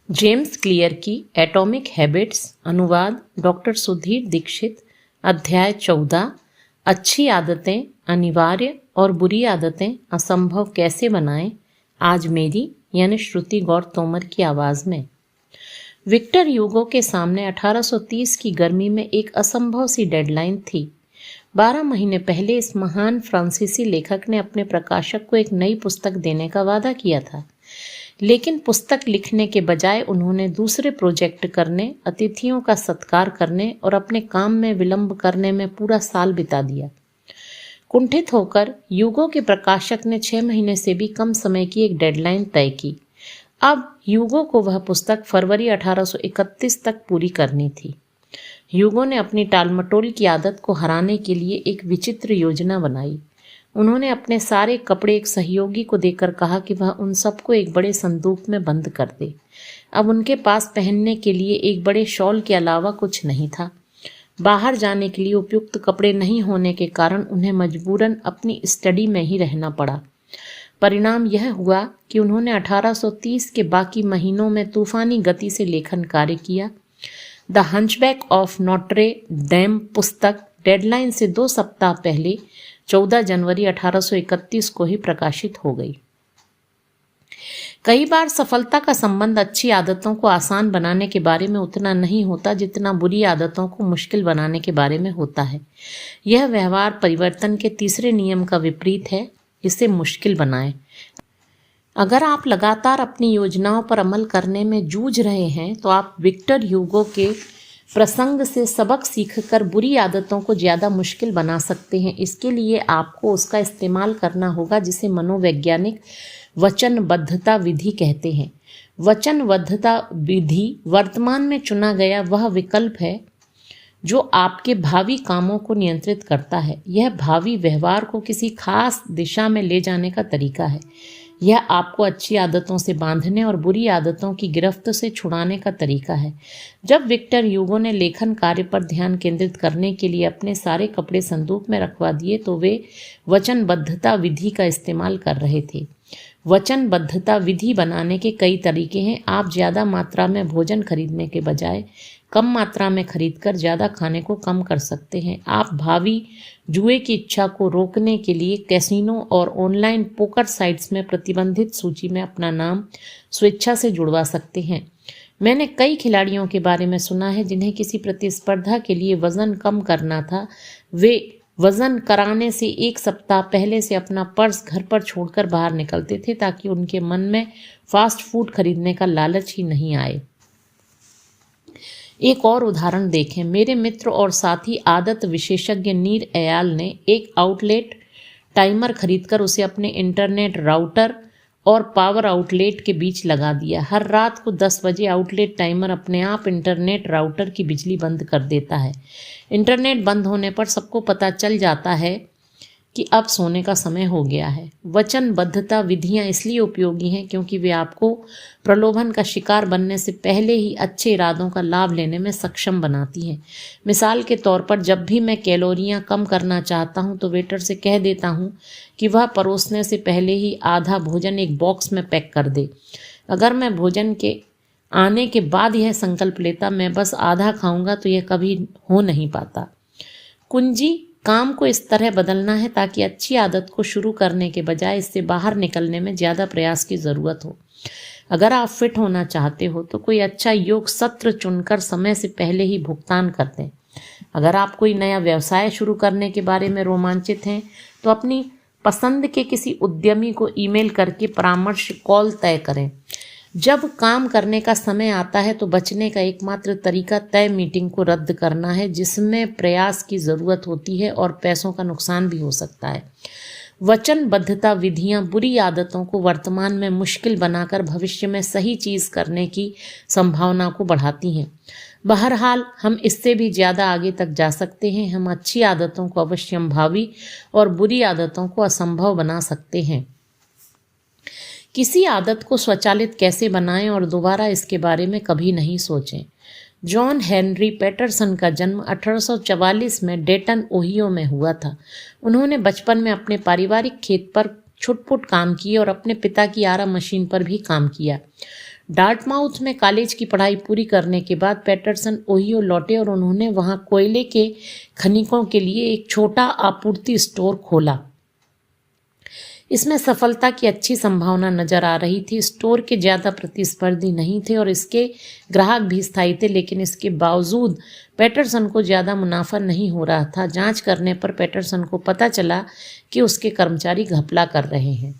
James clear की atomic habits. अनुवाद doctor Sudhir Dixit. अध्याय 14। अच्छी आदतें अनिवार्य और बुरी आदतें असंभव कैसे बनाएं। आज मेरी यानी श्रुति गौर तोमर की आवाज़ में। विक्टर ह्यूगो के सामने 1830 की गर्मी में एक असंभव सी डेडलाइन थी। 12 महीने पहले इस महान फ्रांसीसी लेखक ने अपने प्रकाशक को एक नई पुस्तक देने का वादा किया था, लेकिन पुस्तक लिखने के बजाय उन्होंने दूसरे प्रोजेक्ट करने, अतिथियों का सत्कार करने और अपने काम में विलंब करने में पूरा साल बिता दिया। कुंठित होकर ह्यूगो के प्रकाशक ने 6 महीने से भी कम समय की एक डेडलाइन तय की। अब ह्यूगो को वह पुस्तक फरवरी 1831 तक पूरी करनी थी। ह्यूगो ने अपनी टालमटोल की आदत को हराने के लिए एक विचित्र योजना बनाई। उन्होंने अपने सारे कपड़े एक सहयोगी को देकर कहा कि वह उन सबको एक बड़े संदूक में बंद कर दे। अब उनके पास पहनने के लिए एक बड़े शॉल के अलावा कुछ नहीं था। बाहर जाने के लिए उपयुक्त कपड़े नहीं होने के कारण उन्हें मजबूरन अपनी स्टडी में ही रहना पड़ा। परिणाम यह हुआ कि उन्होंने 1830 के बाकी महीनों में तूफानी गति से लेखन कार्य किया। The hunchback of Notre Dame पुस्तक डेडलाइन से 2 सप्ताह पहले 14 जनवरी 1831 को ही प्रकाशित हो गई। कई बार सफलता का संबंध अच्छी आदतों को आसान बनाने के बारे में उतना नहीं होता जितना बुरी आदतों को मुश्किल बनाने के बारे में होता है। यह व्यवहार परिवर्तन के तीसरे नियम का विपरीत है, इसे मुश्किल बनाएं। अगर आप लगातार अपनी योजनाओं पर अमल करने में जूझ रहे हैं तो आप विक्टर ह्यूगो के प्रसंग से सबक सीखकर बुरी आदतों को ज़्यादा मुश्किल बना सकते हैं। इसके लिए आपको उसका इस्तेमाल करना होगा जिसे मनोवैज्ञानिक वचनबद्धता विधि कहते हैं। वचनबद्धता विधि वर्तमान में चुना गया वह विकल्प है जो आपके भावी कामों को नियंत्रित करता है। यह भावी व्यवहार को किसी खास दिशा में ले जाने का तरीका है। यह आपको अच्छी आदतों से बांधने और बुरी आदतों की गिरफ्त से छुड़ाने का तरीका है। जब विक्टर ह्यूगो ने लेखन कार्य पर ध्यान केंद्रित करने के लिए अपने सारे कपड़े संदूक में रखवा दिए तो वे वचनबद्धता विधि का इस्तेमाल कर रहे थे। वचनबद्धता विधि बनाने के कई तरीके हैं। आप ज़्यादा मात्रा में भोजन खरीदने के बजाय कम मात्रा में खरीदकर ज़्यादा खाने को कम कर सकते हैं। आप भावी जुए की इच्छा को रोकने के लिए कैसीनो और ऑनलाइन पोकर साइट्स में प्रतिबंधित सूची में अपना नाम स्वेच्छा से जुड़वा सकते हैं। मैंने कई खिलाड़ियों के बारे में सुना है जिन्हें किसी प्रतिस्पर्धा के लिए वज़न कम करना था। वे वज़न कराने से 1 सप्ताह पहले से अपना पर्स घर पर छोड़कर बाहर निकलते थे ताकि उनके मन में फास्ट फूड खरीदने का लालच ही नहीं आए। एक और उदाहरण देखें। मेरे मित्र और साथी आदत विशेषज्ञ नीर एयाल ने एक आउटलेट टाइमर खरीदकर उसे अपने इंटरनेट राउटर और पावर आउटलेट के बीच लगा दिया। हर रात को 10 बजे आउटलेट टाइमर अपने आप इंटरनेट राउटर की बिजली बंद कर देता है। इंटरनेट बंद होने पर सबको पता चल जाता है कि अब सोने का समय हो गया है। वचनबद्धता विधियां इसलिए उपयोगी हैं क्योंकि वे आपको प्रलोभन का शिकार बनने से पहले ही अच्छे इरादों का लाभ लेने में सक्षम बनाती हैं। मिसाल के तौर पर जब भी मैं कैलोरियां कम करना चाहता हूं तो वेटर से कह देता हूं कि वह परोसने से पहले ही आधा भोजन एक बॉक्स में पैक कर दे। अगर मैं भोजन के आने के बाद यह संकल्प लेता मैं बस आधा खाऊंगा तो यह कभी हो नहीं पाता। कुंजी काम को इस तरह बदलना है ताकि अच्छी आदत को शुरू करने के बजाय इससे बाहर निकलने में ज़्यादा प्रयास की ज़रूरत हो। अगर आप फिट होना चाहते हो तो कोई अच्छा योग सत्र चुनकर समय से पहले ही भुगतान कर दें। अगर आप कोई नया व्यवसाय शुरू करने के बारे में रोमांचित हैं तो अपनी पसंद के किसी उद्यमी को ईमेल करके परामर्श कॉल तय करें। जब काम करने का समय आता है तो बचने का एकमात्र तरीका तय मीटिंग को रद्द करना है जिसमें प्रयास की ज़रूरत होती है और पैसों का नुकसान भी हो सकता है। वचनबद्धता विधियां बुरी आदतों को वर्तमान में मुश्किल बनाकर भविष्य में सही चीज़ करने की संभावना को बढ़ाती हैं। बहरहाल हम इससे भी ज़्यादा आगे तक जा सकते हैं। हम अच्छी आदतों को अवश्यंभावी और बुरी आदतों को असंभव बना सकते हैं। किसी आदत को स्वचालित कैसे बनाएं और दोबारा इसके बारे में कभी नहीं सोचें। जॉन हेनरी पैटरसन का जन्म 1844 में डेटन ओहियो में हुआ था। उन्होंने बचपन में अपने पारिवारिक खेत पर छुटपुट काम किए और अपने पिता की आरा मशीन पर भी काम किया। डार्टमाउथ में कॉलेज की पढ़ाई पूरी करने के बाद पैटरसन ओहियो लौटे और उन्होंने वहां कोयले के खनिकों के लिए एक छोटा आपूर्ति स्टोर खोला। इसमें सफलता की अच्छी संभावना नजर आ रही थी। स्टोर के ज़्यादा प्रतिस्पर्धी नहीं थे और इसके ग्राहक भी स्थायी थे, लेकिन इसके बावजूद पैटरसन को ज़्यादा मुनाफा नहीं हो रहा था। जांच करने पर पैटरसन को पता चला कि उसके कर्मचारी घपला कर रहे हैं।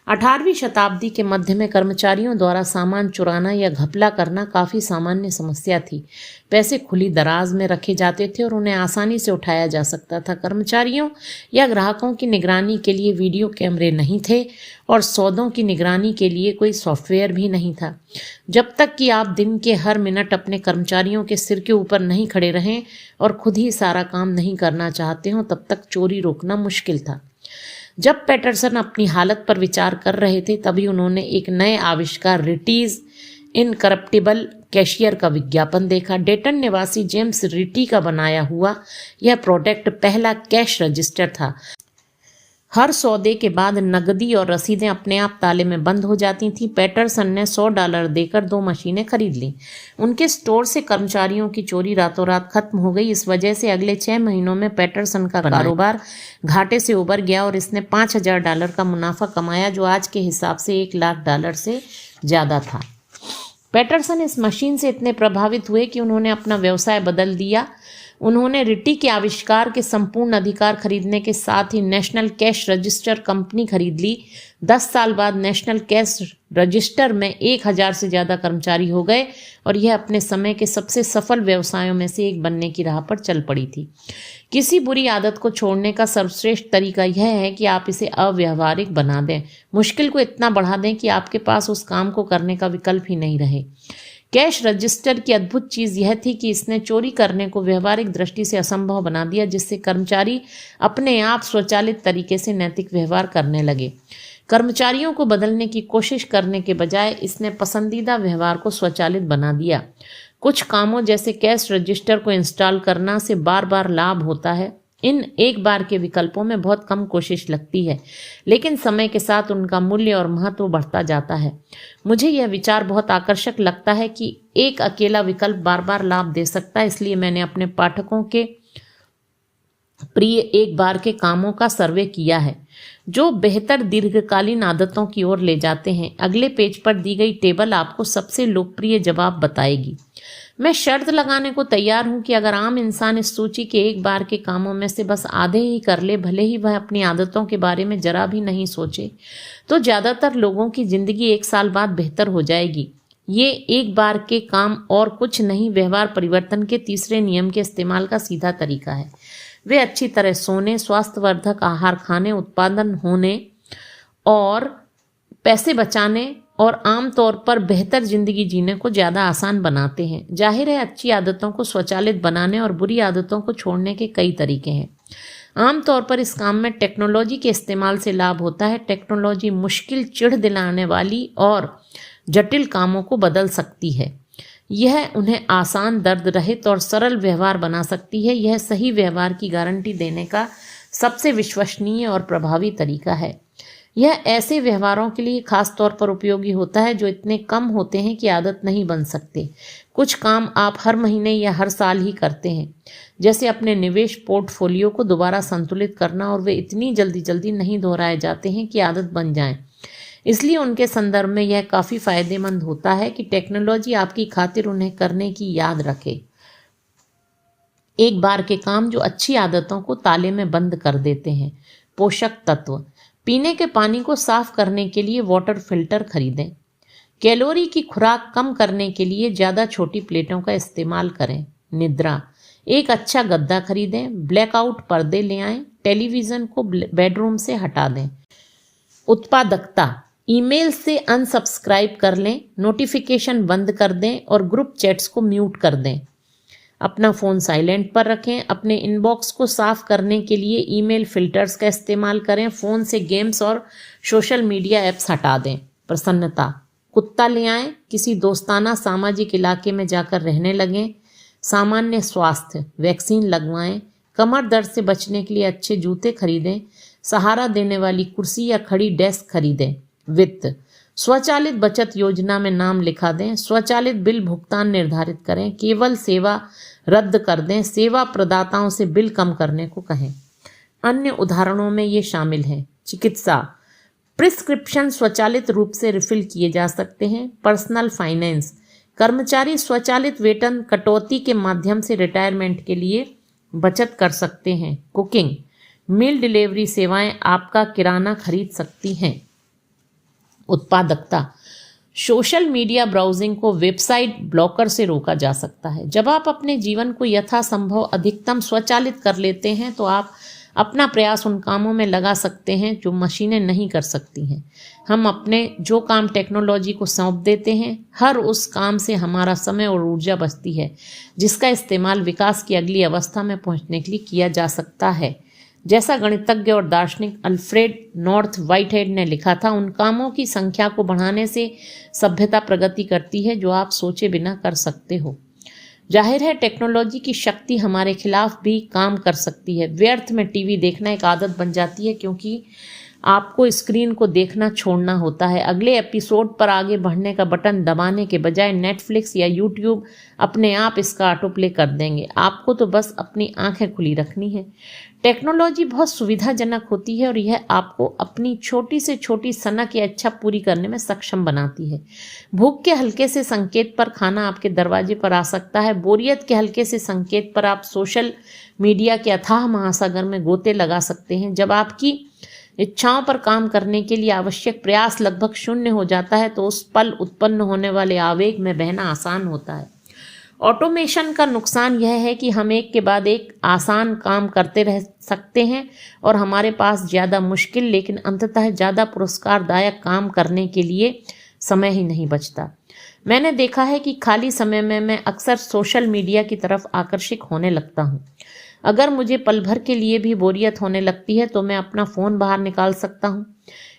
18वीं शताब्दी के मध्य में कर्मचारियों द्वारा सामान चुराना या घपला करना काफ़ी सामान्य समस्या थी। पैसे खुली दराज में रखे जाते थे और उन्हें आसानी से उठाया जा सकता था। कर्मचारियों या ग्राहकों की निगरानी के लिए वीडियो कैमरे नहीं थे और सौदों की निगरानी के लिए कोई सॉफ्टवेयर भी नहीं था। जब तक कि आप दिन के हर मिनट अपने कर्मचारियों के सिर के ऊपर नहीं खड़े रहें और खुद ही सारा काम नहीं करना चाहते हों, तब तक चोरी रोकना मुश्किल था। जब पैटरसन अपनी हालत पर विचार कर रहे थे, तभी उन्होंने एक नए आविष्कार रिटीज इनकरप्टिबल कैशियर का विज्ञापन देखा। डेटन निवासी जेम्स रिटी का बनाया हुआ यह प्रोडक्ट पहला कैश रजिस्टर था। हर सौदे के बाद नकदी और रसीदें अपने आप ताले में बंद हो जाती थीं। पैटरसन ने $100 देकर 2 मशीनें खरीद लीं। उनके स्टोर से कर्मचारियों की चोरी रातों रात खत्म हो गई। इस वजह से अगले 6 महीनों में पैटरसन का कारोबार घाटे से उबर गया और इसने $5000 का मुनाफा कमाया, जो आज के हिसाब से $1,00,000 से ज़्यादा था। पैटरसन इस मशीन से इतने प्रभावित हुए कि उन्होंने अपना व्यवसाय बदल दिया। उन्होंने रिटी के आविष्कार के संपूर्ण अधिकार खरीदने के साथ ही नेशनल कैश रजिस्टर कंपनी खरीद ली। 10 साल बाद नेशनल कैश रजिस्टर में 1000 से ज़्यादा कर्मचारी हो गए और यह अपने समय के सबसे सफल व्यवसायों में से एक बनने की राह पर चल पड़ी थी। किसी बुरी आदत को छोड़ने का सर्वश्रेष्ठ तरीका यह है कि आप इसे अव्यावहारिक बना दें, मुश्किल को इतना बढ़ा दें कि आपके पास उस काम को करने का विकल्प ही नहीं रहे। कैश रजिस्टर की अद्भुत चीज़ यह थी कि इसने चोरी करने को व्यवहारिक दृष्टि से असंभव बना दिया, जिससे कर्मचारी अपने आप स्वचालित तरीके से नैतिक व्यवहार करने लगे। कर्मचारियों को बदलने की कोशिश करने के बजाय इसने पसंदीदा व्यवहार को स्वचालित बना दिया। कुछ कामों जैसे कैश रजिस्टर को इंस्टॉल करना से बार बार लाभ होता है। इन एक बार के विकल्पों में बहुत कम कोशिश लगती है, लेकिन समय के साथ उनका मूल्य और महत्व बढ़ता जाता है। मुझे यह विचार बहुत आकर्षक लगता है कि एक अकेला विकल्प बार बार लाभ दे सकता है, इसलिए मैंने अपने पाठकों के प्रिय एक बार के कामों का सर्वे किया है जो बेहतर दीर्घकालीन आदतों की ओर ले जाते हैं। अगले पेज पर दी गई टेबल आपको सबसे लोकप्रिय जवाब बताएगी। मैं शर्त लगाने को तैयार हूं कि अगर आम इंसान इस सूची के एक बार के कामों में से बस आधे ही कर ले, भले ही वह अपनी आदतों के बारे में जरा भी नहीं सोचे, तो ज़्यादातर लोगों की ज़िंदगी 1 साल बाद बेहतर हो जाएगी। ये एक बार के काम और कुछ नहीं, व्यवहार परिवर्तन के तीसरे नियम के इस्तेमाल का सीधा तरीका है। वे अच्छी तरह सोने, स्वास्थ्यवर्धक आहार खाने, उत्पादन होने और पैसे बचाने और आमतौर पर बेहतर जिंदगी जीने को ज़्यादा आसान बनाते हैं। जाहिर है, अच्छी आदतों को स्वचालित बनाने और बुरी आदतों को छोड़ने के कई तरीके हैं। आमतौर पर इस काम में टेक्नोलॉजी के इस्तेमाल से लाभ होता है। टेक्नोलॉजी मुश्किल, चिढ़ दिलाने वाली और जटिल कामों को बदल सकती है। यह उन्हें आसान, दर्द रहित और सरल व्यवहार बना सकती है। यह सही व्यवहार की गारंटी देने का सबसे विश्वसनीय और प्रभावी तरीका है। यह ऐसे व्यवहारों के लिए खास तौर पर उपयोगी होता है जो इतने कम होते हैं कि आदत नहीं बन सकते। कुछ काम आप हर महीने या हर साल ही करते हैं, जैसे अपने निवेश पोर्टफोलियो को दोबारा संतुलित करना, और वे इतनी जल्दी नहीं दोहराए जाते हैं कि आदत बन जाएं। इसलिए उनके संदर्भ में यह काफ़ी फायदेमंद होता है कि टेक्नोलॉजी आपकी खातिर उन्हें करने की याद रखे। एक बार के काम जो अच्छी आदतों को ताले में बंद कर देते हैं। पोषक तत्व। पीने के पानी को साफ करने के लिए वाटर फिल्टर खरीदें। कैलोरी की खुराक कम करने के लिए ज़्यादा छोटी प्लेटों का इस्तेमाल करें। निद्रा। एक अच्छा गद्दा खरीदें। ब्लैकआउट पर्दे ले आएं। टेलीविज़न को बेडरूम से हटा दें। उत्पादकता। ईमेल से अनसब्सक्राइब कर लें, नोटिफिकेशन बंद कर दें और ग्रुप चैट्स को म्यूट कर दें। अपना फ़ोन साइलेंट पर रखें। अपने इनबॉक्स को साफ करने के लिए ईमेल फिल्टर्स का इस्तेमाल करें। फ़ोन से गेम्स और सोशल मीडिया ऐप्स हटा दें। प्रसन्नता। कुत्ता ले आएं। किसी दोस्ताना सामाजिक इलाके में जाकर रहने लगें। सामान्य स्वास्थ्य। वैक्सीन लगवाएं। कमर दर्द से बचने के लिए अच्छे जूते खरीदें। सहारा देने वाली कुर्सी या खड़ी डेस्क खरीदें। वित्त। स्वचालित बचत योजना में नाम लिखा दें, स्वचालित बिल भुगतान निर्धारित करें, केवल सेवा रद्द कर दें, सेवा प्रदाताओं से बिल कम करने को कहें। अन्य उदाहरणों में ये शामिल हैं चिकित्सा, प्रिस्क्रिप्शन स्वचालित रूप से रिफिल किए जा सकते हैं। पर्सनल फाइनेंस, कर्मचारी स्वचालित वेतन कटौती के माध्यम से रिटायरमेंट के लिए बचत कर सकते हैं। कुकिंग, मील डिलीवरी सेवाएं आपका किराना खरीद सकती हैं। उत्पादकता, सोशल मीडिया ब्राउजिंग को वेबसाइट ब्लॉकर से रोका जा सकता है। जब आप अपने जीवन को यथासंभव अधिकतम स्वचालित कर लेते हैं तो आप अपना प्रयास उन कामों में लगा सकते हैं जो मशीनें नहीं कर सकती हैं। हम अपने जो काम टेक्नोलॉजी को सौंप देते हैं, हर उस काम से हमारा समय और ऊर्जा बचती है जिसका इस्तेमाल विकास की अगली अवस्था में पहुंचने के लिए किया जा सकता है। जैसा गणितज्ञ और दार्शनिक अल्फ्रेड नॉर्थ व्हाइटहेड ने लिखा था, उन कामों की संख्या को बढ़ाने से सभ्यता प्रगति करती है जो आप सोचे बिना कर सकते हो। जाहिर है टेक्नोलॉजी की शक्ति हमारे खिलाफ भी काम कर सकती है। व्यर्थ में टीवी देखना एक आदत बन जाती है क्योंकि आपको स्क्रीन को देखना छोड़ना होता है। अगले एपिसोड पर आगे बढ़ने का बटन दबाने के बजाय नेटफ्लिक्स या यूट्यूब अपने आप इसका ऑटो प्ले कर देंगे। आपको तो बस अपनी आंखें खुली रखनी है। टेक्नोलॉजी बहुत सुविधाजनक होती है और यह आपको अपनी छोटी से छोटी सनक या इच्छा पूरी करने में सक्षम बनाती है। भूख के हल्के से संकेत पर खाना आपके दरवाजे पर आ सकता है। बोरियत के हल्के से संकेत पर आप सोशल मीडिया के अथाह महासागर में गोते लगा सकते हैं। जब आपकी इच्छाओं पर काम करने के लिए आवश्यक प्रयास लगभग शून्य हो जाता है तो उस पल उत्पन्न होने वाले आवेग में बहना आसान होता है। ऑटोमेशन का नुकसान यह है कि हम एक के बाद एक आसान काम करते रह सकते हैं और हमारे पास ज़्यादा मुश्किल लेकिन अंततः ज़्यादा पुरस्कारदायक काम करने के लिए समय ही नहीं बचता। मैंने देखा है कि खाली समय में मैं अक्सर सोशल मीडिया की तरफ आकर्षित होने लगता हूँ। अगर मुझे पल भर के लिए भी बोरियत होने लगती है तो मैं अपना फ़ोन बाहर निकाल सकता हूँ।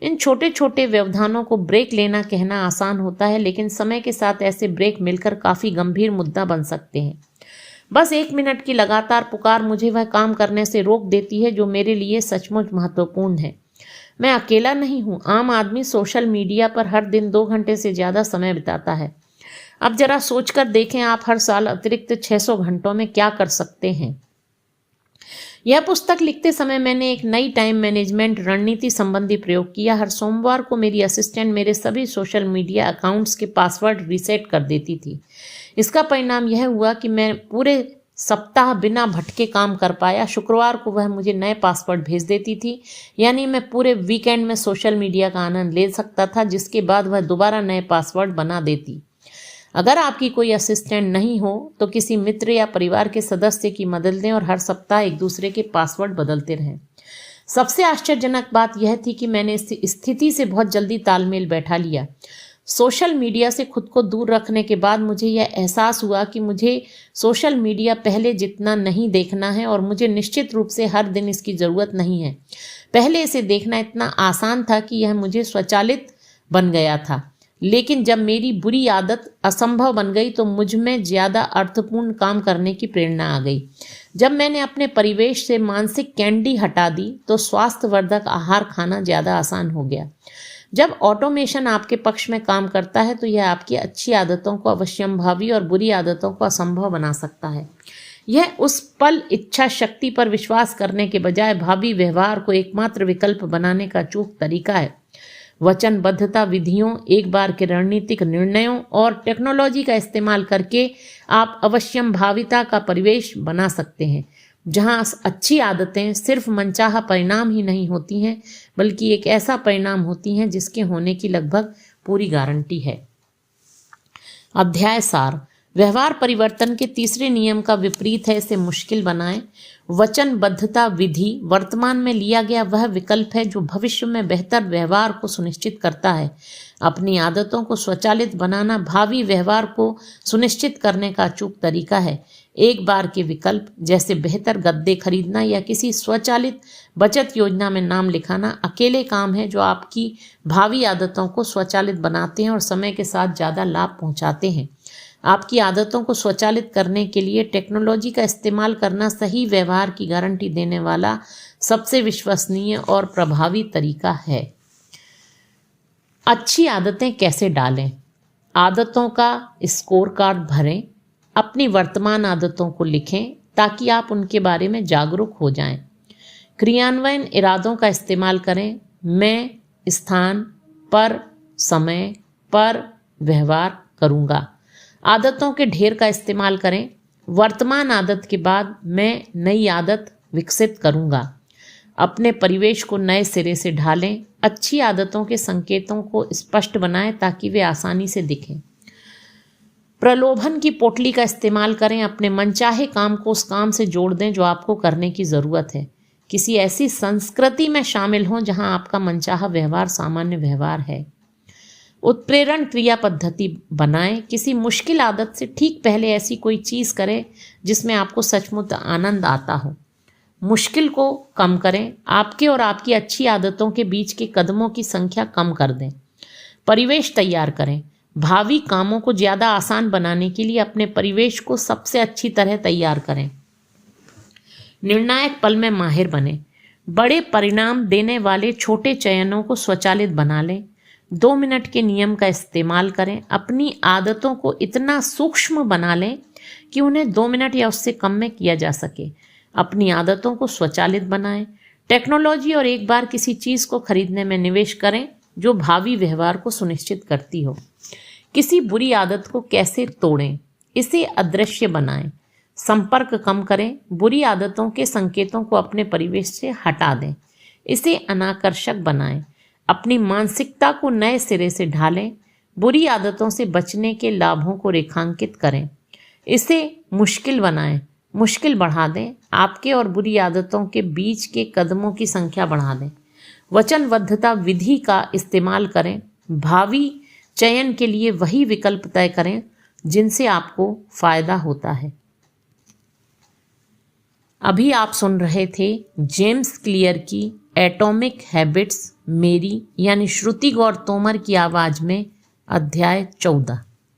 इन छोटे छोटे व्यवधानों को ब्रेक लेना कहना आसान होता है, लेकिन समय के साथ ऐसे ब्रेक मिलकर काफ़ी गंभीर मुद्दा बन सकते हैं। बस 1 मिनट की लगातार पुकार मुझे वह काम करने से रोक देती है जो मेरे लिए सचमुच महत्वपूर्ण है। मैं अकेला नहीं हूँ। आम आदमी सोशल मीडिया पर हर दिन 2 घंटे से ज़्यादा समय बिताता है। अब जरा सोचकर देखें, आप हर साल अतिरिक्त 600 घंटों में क्या कर सकते हैं। यह पुस्तक लिखते समय मैंने एक नई टाइम मैनेजमेंट रणनीति संबंधी प्रयोग किया। हर सोमवार को मेरी असिस्टेंट मेरे सभी सोशल मीडिया अकाउंट्स के पासवर्ड रीसेट कर देती थी। इसका परिणाम यह हुआ कि मैं पूरे सप्ताह बिना भटके काम कर पाया। शुक्रवार को वह मुझे नए पासवर्ड भेज देती थी, यानी मैं पूरे वीकेंड में सोशल मीडिया का आनंद ले सकता था, जिसके बाद वह दोबारा नए पासवर्ड बना देती। अगर आपकी कोई असिस्टेंट नहीं हो तो किसी मित्र या परिवार के सदस्य की मदद लें और हर सप्ताह एक दूसरे के पासवर्ड बदलते रहें। सबसे आश्चर्यजनक बात यह थी कि मैंने इस स्थिति से बहुत जल्दी तालमेल बैठा लिया। सोशल मीडिया से खुद को दूर रखने के बाद मुझे यह एहसास हुआ कि मुझे सोशल मीडिया पहले जितना नहीं देखना है और मुझे निश्चित रूप से हर दिन इसकी ज़रूरत नहीं है। पहले इसे देखना इतना आसान था कि यह मुझे स्वचालित बन गया था, लेकिन जब मेरी बुरी आदत असंभव बन गई तो मुझ में ज़्यादा अर्थपूर्ण काम करने की प्रेरणा आ गई। जब मैंने अपने परिवेश से मानसिक कैंडी हटा दी तो स्वास्थ्यवर्धक आहार खाना ज़्यादा आसान हो गया। जब ऑटोमेशन आपके पक्ष में काम करता है तो यह आपकी अच्छी आदतों को अवश्यंभावी और बुरी आदतों को असंभव बना सकता है। यह उस पल इच्छा शक्ति पर विश्वास करने के बजाय भावी व्यवहार को एकमात्र विकल्प बनाने का अचूक तरीका है। वचनबद्धता, विधियों, एक बार के रणनीतिक निर्णयों और टेक्नोलॉजी का इस्तेमाल करके आप अवश्यंभाविता का परिवेश बना सकते हैं, जहां अच्छी आदतें सिर्फ मनचाहा परिणाम ही नहीं होती हैं, बल्कि एक ऐसा परिणाम होती हैं जिसके होने की लगभग पूरी गारंटी है। अध्याय सार। व्यवहार परिवर्तन के तीसरे नियम का विपरीत है, इसे मुश्किल बनाएं। वचनबद्धता विधि वर्तमान में लिया गया वह विकल्प है जो भविष्य में बेहतर व्यवहार को सुनिश्चित करता है। अपनी आदतों को स्वचालित बनाना भावी व्यवहार को सुनिश्चित करने का अचूक तरीका है। एक बार के विकल्प जैसे बेहतर गद्दे खरीदना या किसी स्वचालित बचत योजना में नाम लिखाना अकेले काम है जो आपकी भावी आदतों को स्वचालित बनाते हैं और समय के साथ ज़्यादा लाभ पहुंचाते हैं। आपकी आदतों को स्वचालित करने के लिए टेक्नोलॉजी का इस्तेमाल करना सही व्यवहार की गारंटी देने वाला सबसे विश्वसनीय और प्रभावी तरीका है। अच्छी आदतें कैसे डालें? आदतों का स्कोर कार्ड भरें। अपनी वर्तमान आदतों को लिखें ताकि आप उनके बारे में जागरूक हो जाएं। क्रियान्वयन इरादों का इस्तेमाल करें। मैं स्थान पर, समय पर व्यवहार करूंगा। आदतों के ढेर का इस्तेमाल करें। वर्तमान आदत के बाद मैं नई आदत विकसित करूंगा। अपने परिवेश को नए सिरे से ढालें। अच्छी आदतों के संकेतों को स्पष्ट बनाएं ताकि वे आसानी से दिखें। प्रलोभन की पोटली का इस्तेमाल करें। अपने मनचाहे काम को उस काम से जोड़ दें जो आपको करने की ज़रूरत है। किसी ऐसी संस्कृति में शामिल हों जहां आपका मनचाहा व्यवहार सामान्य व्यवहार है। उत्प्रेरण क्रिया पद्धति बनाएं। किसी मुश्किल आदत से ठीक पहले ऐसी कोई चीज़ करें जिसमें आपको सचमुच आनंद आता हो। मुश्किल को कम करें। आपके और आपकी अच्छी आदतों के बीच के कदमों की संख्या कम कर दें। परिवेश तैयार करें। भावी कामों को ज़्यादा आसान बनाने के लिए अपने परिवेश को सबसे अच्छी तरह तैयार करें। निर्णायक पल में माहिर बने। बड़े परिणाम देने वाले छोटे चयनों को स्वचालित बना लें। 2 मिनट के नियम का इस्तेमाल करें। अपनी आदतों को इतना सूक्ष्म बना लें कि उन्हें 2 मिनट या उससे कम में किया जा सके। अपनी आदतों को स्वचालित बनाएं। टेक्नोलॉजी और एक बार किसी चीज़ को खरीदने में निवेश करें जो भावी व्यवहार को सुनिश्चित करती हो। किसी बुरी आदत को कैसे तोड़ें? इसे अदृश्य बनाएं। संपर्क कम करें। बुरी आदतों के संकेतों को अपने परिवेश से हटा दें। इसे अनाकर्षक बनाएं। अपनी मानसिकता को नए सिरे से ढालें। बुरी आदतों से बचने के लाभों को रेखांकित करें। इसे मुश्किल बनाएं। मुश्किल बढ़ा दें। आपके और बुरी आदतों के बीच के कदमों की संख्या बढ़ा दें। वचनबद्धता विधि का इस्तेमाल करें। भावी चयन के लिए वही विकल्प तय करें जिनसे आपको फायदा होता है। अभी आप सुन रहे थे जेम्स क्लियर की एटॉमिक हैबिट्स, मेरी यानी श्रुति गौर तोमर की आवाज में अध्याय 14।